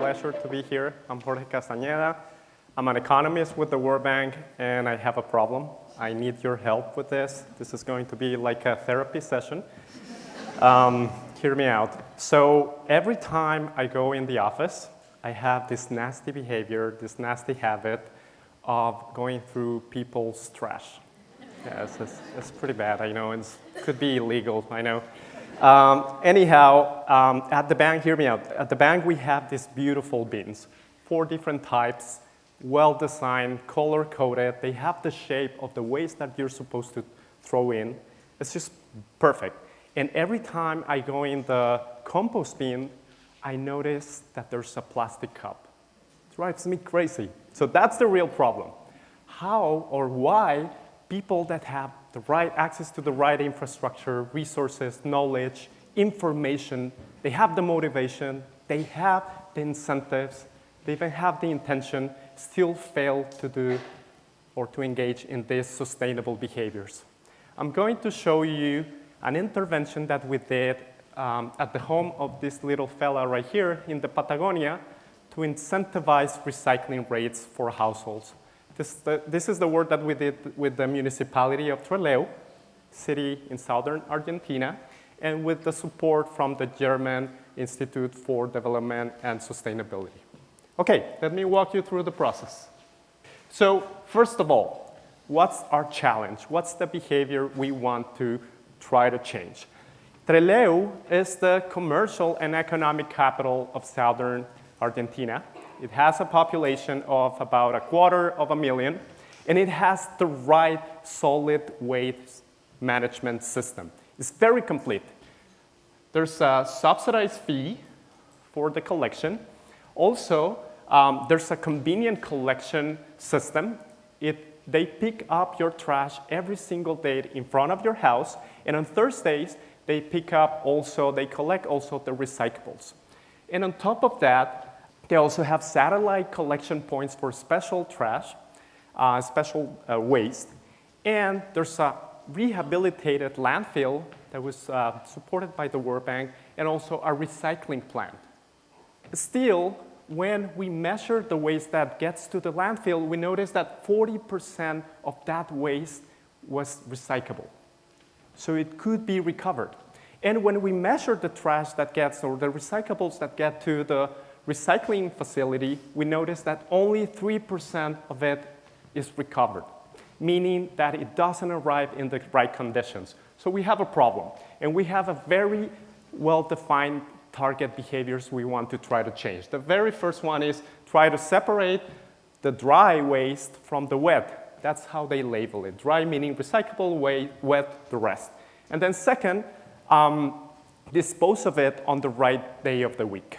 pleasure to be here. I'm Jorge Castañeda. I'm an economist with the World Bank, and I have a problem. I need your help with this. This is going to be like a therapy session. Hear me out. So every time I go in the office, I have this nasty behavior, this nasty habit of going through people's trash. Yes, it's pretty bad, I know. It could be illegal, I know. Anyhow, at the bank, hear me out. At the bank, we have these beautiful bins, 4 different types, well-designed, color-coded. They have the shape of the waste that you're supposed to throw in. It's just perfect. And every time I go in the compost bin, I notice that there's a plastic cup. It drives me crazy. So that's the real problem. How or why people that have the right access to the right infrastructure, resources, knowledge, information, they have the motivation, they have the incentives, they even have the intention, still fail to do or to engage in these sustainable behaviors. I'm going to show you an intervention that we did at the home of this little fella right here in the Patagonia to incentivize recycling rates for households. This is the work that we did with the municipality of Trelew, city in southern Argentina, and with the support from the German Institute for Development and Sustainability. Okay, let me walk you through the process. So first of all, what's our challenge? What's the behavior we want to try to change? Trelew is the commercial and economic capital of southern Argentina. It has a population of about 250,000, and it has the right solid waste management system. It's very complete. There's a subsidized fee for the collection. Also, there's a convenient collection system. They pick up your trash every single day in front of your house, and on Thursdays, they collect also the recyclables. And on top of that, they also have satellite collection points for special trash, special waste, and there's a rehabilitated landfill that was supported by the World Bank, and also a recycling plant. Still, when we measure the waste that gets to the landfill, we notice that 40% of that waste was recyclable. So it could be recovered. And when we measure the trash that gets, or the recyclables that get to the recycling facility, we notice that only 3% of it is recovered, meaning that it doesn't arrive in the right conditions. So we have a problem, and we have a very well-defined target behaviors we want to try to change. The very first one is try to separate the dry waste from the wet. That's how they label it. Dry meaning recyclable, wet the rest. And then second, dispose of it on the right day of the week.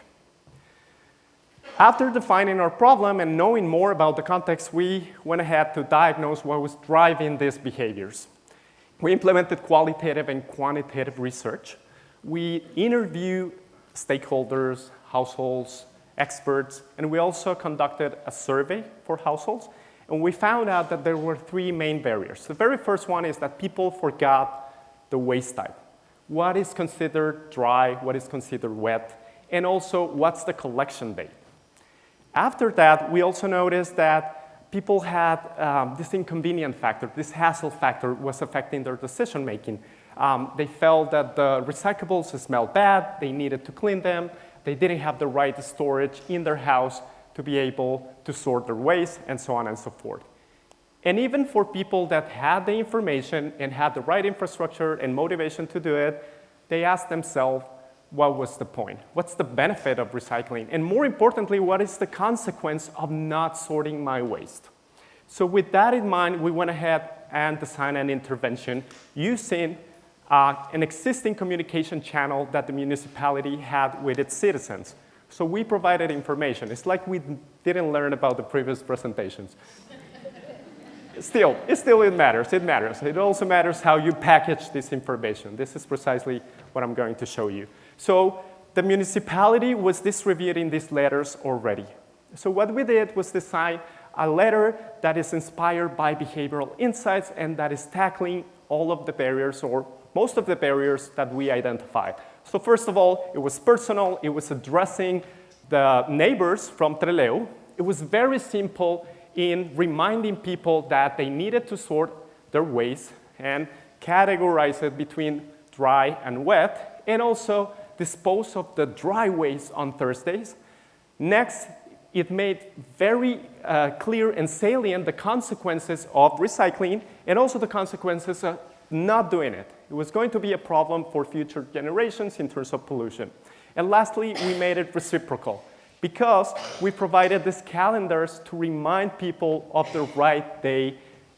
After defining our problem and knowing more about the context, we went ahead to diagnose what was driving these behaviors. We implemented qualitative and quantitative research. We interviewed stakeholders, households, experts, and we also conducted a survey for households. And we found out that there were 3 main barriers. The very first one is that people forgot the waste type. What is considered dry, what is considered wet, and also what's the collection date. After that, we also noticed that people had this inconvenient factor, this hassle factor was affecting their decision making. They felt that the recyclables smelled bad, they needed to clean them, they didn't have the right storage in their house to be able to sort their waste, and so on and so forth. And even for people that had the information and had the right infrastructure and motivation to do it, they asked themselves, what was the point? What's the benefit of recycling? And more importantly, what is the consequence of not sorting my waste? So with that in mind, we went ahead and designed an intervention using an existing communication channel that the municipality had with its citizens. So we provided information. It's like we didn't learn about the previous presentations. Still, it matters. It matters. It also matters how you package this information. This is precisely what I'm going to show you. So the municipality was distributing these letters already. So what we did was design a letter that is inspired by behavioral insights and that is tackling all of the barriers or most of the barriers that we identified. So first of all, it was personal. It was addressing the neighbors from Trelew, it was very simple in reminding people that they needed to sort their waste and categorize it between dry and wet, and also dispose of the dry waste on Thursdays. Next, it made very clear and salient the consequences of recycling and also the consequences of not doing it. It was going to be a problem for future generations in terms of pollution. And lastly, we made it reciprocal because we provided these calendars to remind people of the right day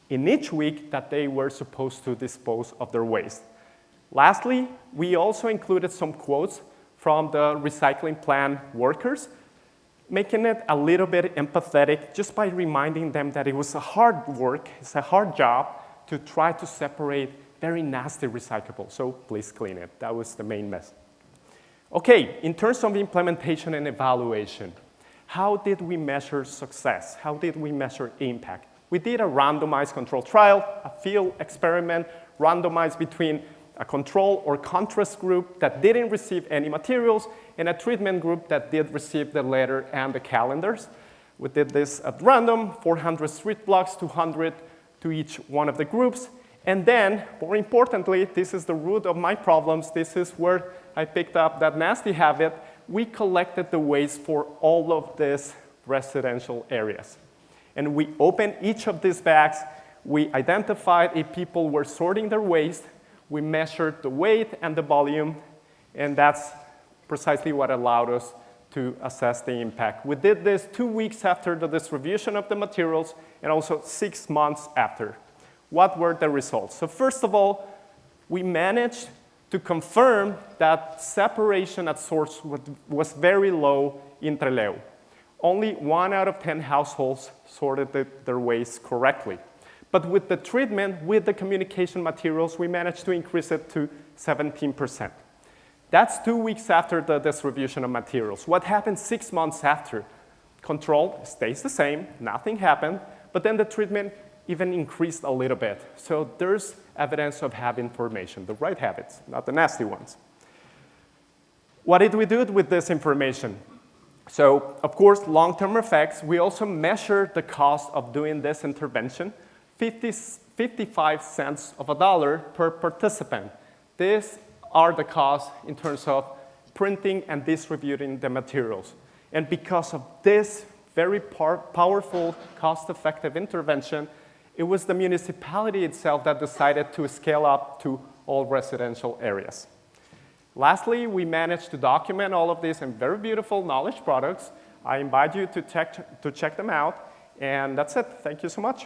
in each week that they were supposed to dispose of their waste. Lastly, we also included some quotes from the recycling plan workers, making it a little bit empathetic just by reminding them that it was a hard work, it's a hard job to try to separate very nasty recyclables. So please clean it. That was the main message. Okay, in terms of implementation and evaluation, how did we measure success? How did we measure impact? We did a randomized control trial, a field experiment, randomized between a control or contrast group that didn't receive any materials and a treatment group that did receive the letter and the calendars. We did this at random, 400 street blocks, 200 to each one of the groups. And then, more importantly, this is the root of my problems. This is where I picked up that nasty habit. We collected the waste for all of these residential areas. And we opened each of these bags. We identified if people were sorting their waste. We measured the weight and the volume. And that's precisely what allowed us to assess the impact. We did this 2 weeks after the distribution of the materials and also 6 months after. What were the results? So first of all, we managed to confirm that separation at source was very low in Trelew. Only 1 out of 10 households sorted their waste correctly. But with the treatment, with the communication materials, we managed to increase it to 17%. That's 2 weeks after the distribution of materials. What happened 6 months after? Control stays the same, nothing happened, but then the treatment even increased a little bit. So there's evidence of habit formation, the right habits, not the nasty ones. What did we do with this information? So, of course, long-term effects. We also measured the cost of doing this intervention, 55 cents of a dollar per participant. These are the costs in terms of printing and distributing the materials. And because of this very powerful, cost-effective intervention, it was the municipality itself that decided to scale up to all residential areas. Lastly, we managed to document all of these in very beautiful knowledge products. I invite you to check them out. And that's it. Thank you so much.